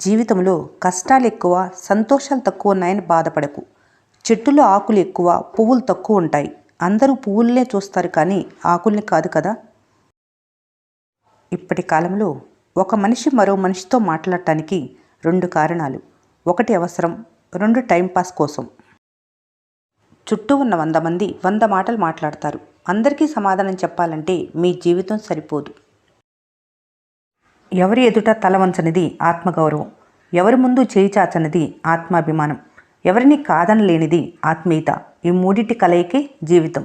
జీవితంలో కష్టాలు ఎక్కువ, సంతోషాలు తక్కువ ఉన్నాయని బాధపడకు. చెట్టులో ఆకులు ఎక్కువ, పువ్వులు తక్కువ ఉంటాయి. అందరూ పువ్వులనే చూస్తారు కానీ ఆకుల్ని కాదు కదా. ఇప్పటి కాలంలో ఒక మనిషి మరో మనిషితో మాట్లాడటానికి రెండు కారణాలు. ఒకటి అవసరం, రెండు టైంపాస్ కోసం. చుట్టూ ఉన్న 100 మంది 100 మాటలు మాట్లాడతారు. అందరికీ సమాధానం చెప్పాలంటే మీ జీవితం సరిపోదు. ఎవరి ఎదుట తల వంచనిది ఆత్మగౌరవం, ఎవరి ముందు చేయి చాచనిది ఆత్మాభిమానం, ఎవరిని కాదనలేనిది ఆత్మీయత. ఈ మూడిటి కలయికే జీవితం.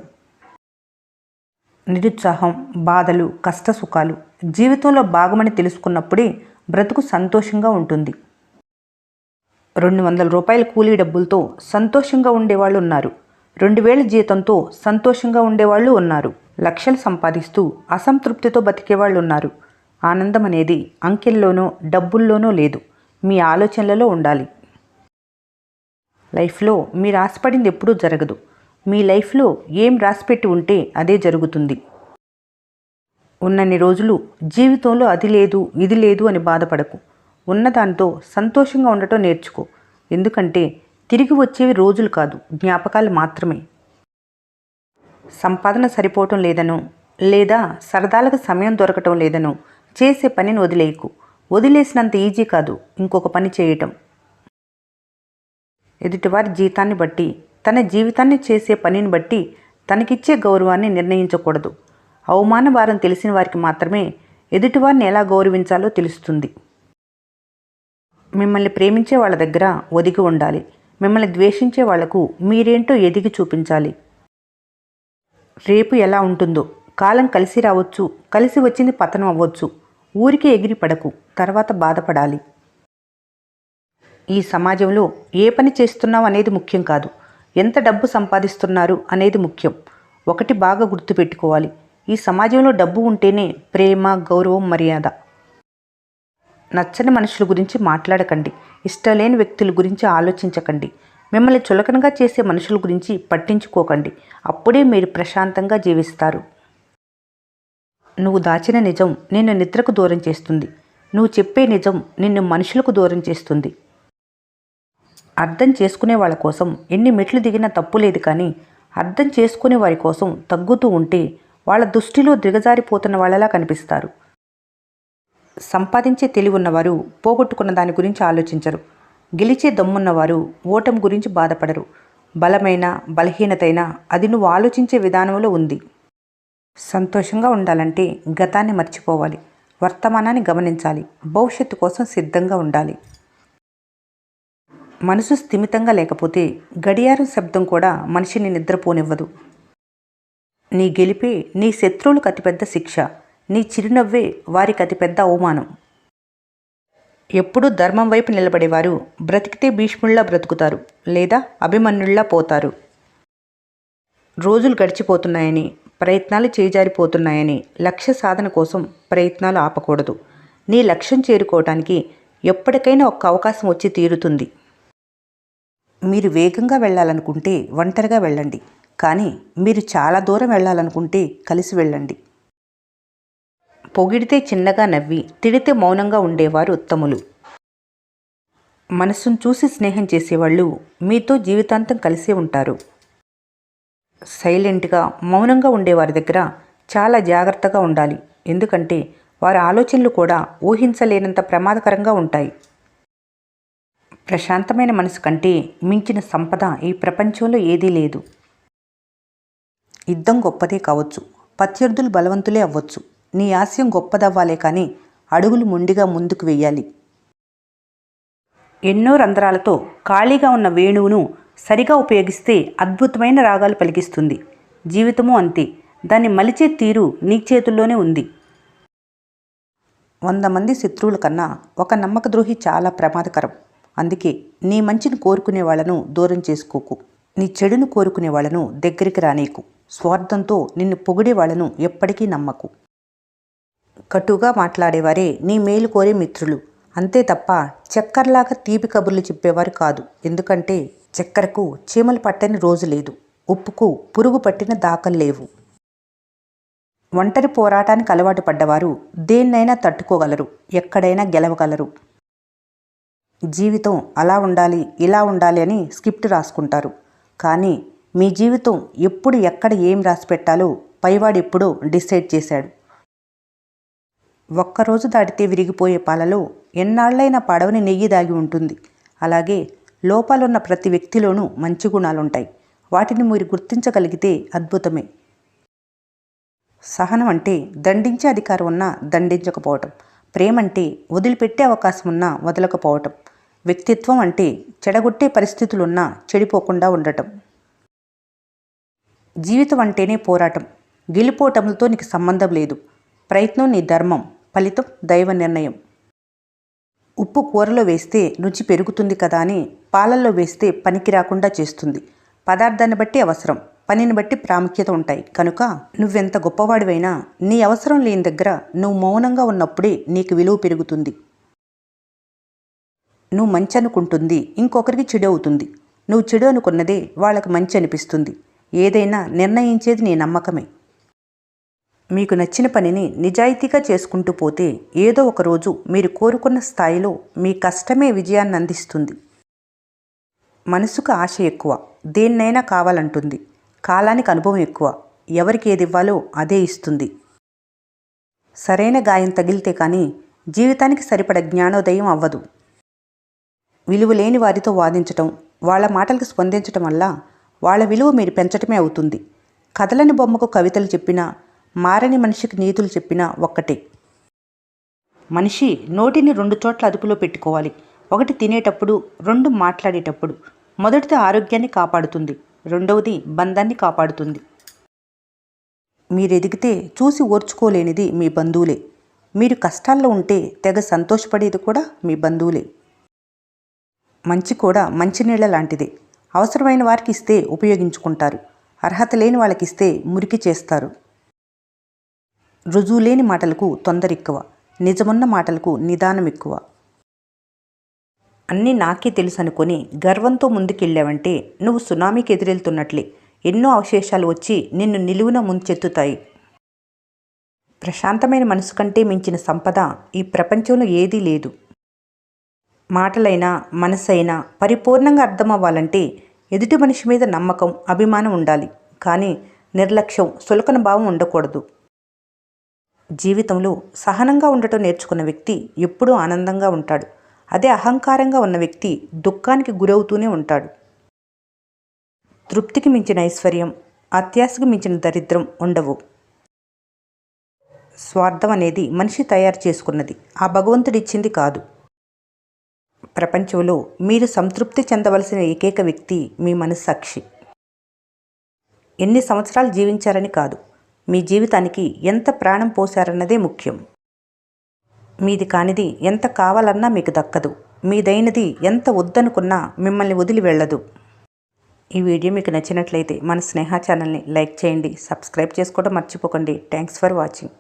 నిరుత్సాహం, బాధలు, కష్టసుఖాలు జీవితంలో భాగమని తెలుసుకున్నప్పుడే బ్రతుకు సంతోషంగా ఉంటుంది. 200 రూపాయల కూలీ డబ్బులతో సంతోషంగా ఉండేవాళ్ళు ఉన్నారు. 2000 జీతంతో సంతోషంగా ఉండేవాళ్ళు ఉన్నారు. లక్షలు సంపాదిస్తూ అసంతృప్తితో బతికేవాళ్ళు ఉన్నారు. ఆనందం అనేది అంకెల్లోనో డబ్బుల్లోనో లేదు, మీ ఆలోచనలలో ఉండాలి. లైఫ్లో మీరు ఆశపడింది ఎప్పుడూ జరగదు. మీ లైఫ్లో ఏం రాసిపెట్టి ఉంటే అదే జరుగుతుంది. ఉన్నన్ని రోజులు జీవితంలో అది లేదు ఇది లేదు అని బాధపడకు. ఉన్నదాంతో సంతోషంగా ఉండటం నేర్చుకో. ఎందుకంటే తిరిగి వచ్చేవి రోజులు కాదు, జ్ఞాపకాలు మాత్రమే. సంపాదన సరిపోవటం లేదనో, లేదా సరదాలకు సమయం దొరకటం లేదనో చేసే పనిని వదిలేయకు. వదిలేసినంత ఈజీ కాదు ఇంకొక పని చేయటం. ఎదుటివారి జీతాన్ని బట్టి, తన జీవితాన్ని చేసే పనిని బట్టి తనకిచ్చే గౌరవాన్ని నిర్ణయించకూడదు. అవమాన భారం తెలిసిన వారికి మాత్రమే ఎదుటివారిని ఎలా గౌరవించాలో తెలుస్తుంది. మిమ్మల్ని ప్రేమించే వాళ్ళ దగ్గర ఒదిగి ఉండాలి. మిమ్మల్ని ద్వేషించే వాళ్లకు మీరేంటో ఎదిగి చూపించాలి. రేపు ఎలా ఉంటుందో, కాలం కలిసి రావచ్చు, కలిసి వచ్చింది పతనం అవ్వచ్చు. ఊరికే ఎగిరి పడకు, తర్వాత బాధపడాలి. ఈ సమాజంలో ఏ పని చేస్తున్నావు అనేది ముఖ్యం కాదు, ఎంత డబ్బు సంపాదిస్తున్నారు అనేది ముఖ్యం. ఒకటి బాగా గుర్తుపెట్టుకోవాలి, ఈ సమాజంలో డబ్బు ఉంటేనే ప్రేమ, గౌరవం, మర్యాద. నచ్చని మనుషుల గురించి మాట్లాడకండి. ఇష్టలేని వ్యక్తుల గురించి ఆలోచించకండి. మిమ్మల్ని చులకనగా చేసే మనుషుల గురించి పట్టించుకోకండి. అప్పుడే మీరు ప్రశాంతంగా జీవిస్తారు. నువ్వు దాచిన నిజం నిన్ను నిద్రకు దూరం చేస్తుంది. నువ్వు చెప్పే నిజం నిన్ను మనుషులకు దూరం చేస్తుంది. అర్థం చేసుకునే వాళ్ళ కోసం ఎన్ని మెట్లు దిగినా తప్పు లేదు, కానీ అర్థం చేసుకునే వారి కోసం తగ్గుతూ ఉంటే వాళ్ళ దృష్టిలో దిగజారిపోతున్న వాళ్ళలా కనిపిస్తారు. సంపాదించే తెలివి ఉన్నవారు పోగొట్టుకున్న దాని గురించి ఆలోచించరు. గెలిచే దమ్మున్నవారు ఓటమి గురించి బాధపడరు. బలమైన బలహీనతైన అది నువ్వు ఆలోచించే విధానంలో ఉంది. సంతోషంగా ఉండాలంటే గతాన్ని మర్చిపోవాలి, వర్తమానాన్ని గమనించాలి, భవిష్యత్తు కోసం సిద్ధంగా ఉండాలి. మనసు స్థిమితంగా లేకపోతే గడియారం శబ్దం కూడా మనిషిని నిద్రపోనివ్వదు. నీ గెలిపే నీ శత్రువులకు అతిపెద్ద శిక్ష. నీ చిరునవ్వే వారికి అతిపెద్ద అవమానం. ఎప్పుడూ ధర్మం వైపు నిలబడేవారు బ్రతికితే భీష్ముళ్లా బ్రతుకుతారు, లేదా అభిమన్యుళ్లా పోతారు. రోజులు గడిచిపోతున్నాయని, ప్రయత్నాలు చేజారిపోతున్నాయని లక్ష్య సాధన కోసం ప్రయత్నాలు ఆపకూడదు. నీ లక్ష్యం చేరుకోవటానికి ఎప్పటికైనా ఒక్క అవకాశం వచ్చి తీరుతుంది. మీరు వేగంగా వెళ్ళాలనుకుంటే ఒంటరిగా వెళ్ళండి, కానీ మీరు చాలా దూరం వెళ్ళాలనుకుంటే కలిసి వెళ్ళండి. పొగిడితే చిన్నగా నవ్వి, తిడితే మౌనంగా ఉండేవారు ఉత్తములు. మనసును చూసి స్నేహం చేసేవాళ్ళు మీతో జీవితాంతం కలిసే ఉంటారు. సైలెంట్గా, మౌనంగా ఉండేవారి దగ్గర చాలా జాగ్రత్తగా ఉండాలి. ఎందుకంటే వారి ఆలోచనలు కూడా ఊహించలేనంత ప్రమాదకరంగా ఉంటాయి. ప్రశాంతమైన మనసు కంటే మించిన సంపద ఈ ప్రపంచంలో ఏదీ లేదు. యుద్ధం గొప్పదే కావచ్చు, ప్రత్యర్థులు బలవంతులే అవ్వచ్చు. నీ ఆశయం గొప్పదవ్వాలే కానీ అడుగులు మొండిగా ముందుకు వెయ్యాలి. ఎన్నో రంధ్రాలతో ఖాళీగా ఉన్న వేణువును సరిగా ఉపయోగిస్తే అద్భుతమైన రాగాలు పలికిస్తుంది. జీవితము అంతే, దాన్ని మలిచే తీరు నీ చేతుల్లోనే ఉంది. 100 మంది శత్రువుల కన్నా ఒక నమ్మకద్రోహి చాలా ప్రమాదకరం. అందుకే నీ మంచిని కోరుకునే వాళ్లను దూరం చేసుకోకు. నీ చెడును కోరుకునే వాళ్లను దగ్గరికి రానీకు. స్వార్థంతో నిన్ను పొగిడే వాళ్లను ఎప్పటికీ నమ్మకు. కటుగా మాట్లాడేవారే నీ మేలు కోరే మిత్రులు, అంతే తప్ప చక్కెరలాగా తీపి కబుర్లు చెప్పేవారు కాదు. ఎందుకంటే చక్కెరకు చీమలు పట్టని రోజు లేదు, ఉప్పుకు పురుగు పట్టిన దాఖలు లేవు. ఒంటరి పోరాటానికి అలవాటు పడ్డవారు దేన్నైనా తట్టుకోగలరు, ఎక్కడైనా గెలవగలరు. జీవితం అలా ఉండాలి, ఇలా ఉండాలి అని స్క్రిప్ట్ రాసుకుంటారు. కానీ మీ జీవితం ఎప్పుడు ఎక్కడ ఏం రాసి పెట్టాలో పైవాడు ఎప్పుడో డిసైడ్ చేశాడు. ఒక్కరోజు దాటితే విరిగిపోయే పాలలో ఎన్నాళ్ళైనా పడవని నెయ్యి దాగి ఉంటుంది. అలాగే లోపాలున్న ప్రతి వ్యక్తిలోనూ మంచి గుణాలుంటాయి. వాటిని మీరు గుర్తించగలిగితే అద్భుతమే. సహనం అంటే దండించే అధికారం ఉన్నా దండించకపోవటం. ప్రేమంటే వదిలిపెట్టే అవకాశం ఉన్నా వదలకపోవటం. వ్యక్తిత్వం అంటే చెడగొట్టే పరిస్థితులున్నా చెడిపోకుండా ఉండటం. జీవితం అంటేనే పోరాటం. గెలిపోవటంతో నీకు సంబంధం లేదు. ప్రయత్నం నీ ధర్మం, ఫలితం దైవ నిర్ణయం. ఉప్పు కూరలో వేస్తే రుచి పెరుగుతుంది కదా అని పాలల్లో వేస్తే పనికి రాకుండా చేస్తుంది. పదార్థాన్ని బట్టి అవసరం, పనిని బట్టి ప్రాముఖ్యత ఉంటాయి. కనుక నువ్వెంత గొప్పవాడివైనా నీ అవసరం లేని దగ్గర నువ్వు మౌనంగా ఉన్నప్పుడే నీకు విలువ పెరుగుతుంది. నువ్వు మంచి అనుకుంటుంది ఇంకొకరికి చెడు అవుతుంది. నువ్వు చెడు అనుకున్నదే వాళ్ళకి మంచి అనిపిస్తుంది. ఏదైనా నిర్ణయించేది నీ నమ్మకమే. మీకు నచ్చిన పనిని నిజాయితీగా చేసుకుంటూ పోతే ఏదో ఒకరోజు మీరు కోరుకున్న స్థాయిలో మీ కష్టమే విజయాన్ని అందిస్తుంది. మనసుకు ఆశ ఎక్కువ, దేన్నైనా కావాలంటుంది. కాలానికి అనుభవం ఎక్కువ, ఎవరికి ఏది ఇవ్వాలో అదే ఇస్తుంది. సరైన గాయం తగిలితే కానీ జీవితానికి సరిపడ జ్ఞానోదయం అవ్వదు. విలువ లేని వారితో వాదించటం, వాళ్ళ మాటలకు స్పందించటం వల్ల వాళ్ళ విలువ మీరు పెంచటమే అవుతుంది. కథలని బొమ్మకు కవితలు చెప్పినా, మారని మనిషికి నీతులు చెప్పినా ఒక్కటే. మనిషి నోటిని 2 చోట్ల అదుపులో పెట్టుకోవాలి. 1 తినేటప్పుడు, 2 మాట్లాడేటప్పుడు. మొదటిది ఆరోగ్యాన్ని కాపాడుతుంది, రెండవది బంధాన్ని కాపాడుతుంది. మీరు ఎదిగితే చూసి ఓర్చుకోలేనిది మీ బంధువులే. మీరు కష్టాల్లో ఉంటే తెగ సంతోషపడేది కూడా మీ బంధువులే. మంచి కూడా మంచినీళ్ళ లాంటిదే. అవసరమైన వారికి ఇస్తే ఉపయోగించుకుంటారు, అర్హత లేని వాళ్ళకి ఇస్తే మురికి చేస్తారు. రుజువు లేని మాటలకు తొందర ఎక్కువ, నిజమున్న మాటలకు నిదానం ఎక్కువ. అన్నీ నాకే తెలుసు అనుకొని గర్వంతో ముందుకెళ్ళావంటే నువ్వు సునామీకి ఎదురెళ్తున్నట్లే. ఎన్నో అవశేషాలు వచ్చి నిన్ను నిలువున ముంచెత్తుతాయి. ప్రశాంతమైన మనసు కంటే మించిన సంపద ఈ ప్రపంచంలో ఏదీ లేదు. మాటలైనా మనసైనా పరిపూర్ణంగా అర్థమవ్వాలంటే ఎదుటి మనిషి మీద నమ్మకం, అభిమానం ఉండాలి. కానీ నిర్లక్ష్యం, సులకన భావం ఉండకూడదు. జీవితంలో సహనంగా ఉండటం నేర్చుకున్న వ్యక్తి ఎప్పుడూ ఆనందంగా ఉంటాడు. అదే అహంకారంగా ఉన్న వ్యక్తి దుఃఖానికి గురవుతూనే ఉంటాడు. తృప్తికి మించిన ఐశ్వర్యం, అత్యాశకు మించిన దరిద్రం ఉండవు. స్వార్థం అనేది మనిషి తయారు చేసుకున్నది, ఆ భగవంతుడిచ్చింది కాదు. ప్రపంచంలో మీరు సంతృప్తి చెందవలసిన ఏకైక వ్యక్తి మీ మనస్సాక్షి. ఎన్ని సంవత్సరాలు జీవించారని కాదు, మీ జీవితానికి ఎంత ప్రాణం పోశారన్నదే ముఖ్యం. మీది కానిది ఎంత కావాలన్నా మీకు దక్కదు. మీదైనది ఎంత వద్దనుకున్నా మిమ్మల్ని వదిలి వెళ్ళదు. ఈ వీడియో మీకు నచ్చినట్లయితే మన స్నేహ ఛానల్ని లైక్ చేయండి, సబ్స్క్రైబ్ చేసుకోవడం మర్చిపోకండి. Thanks for watching.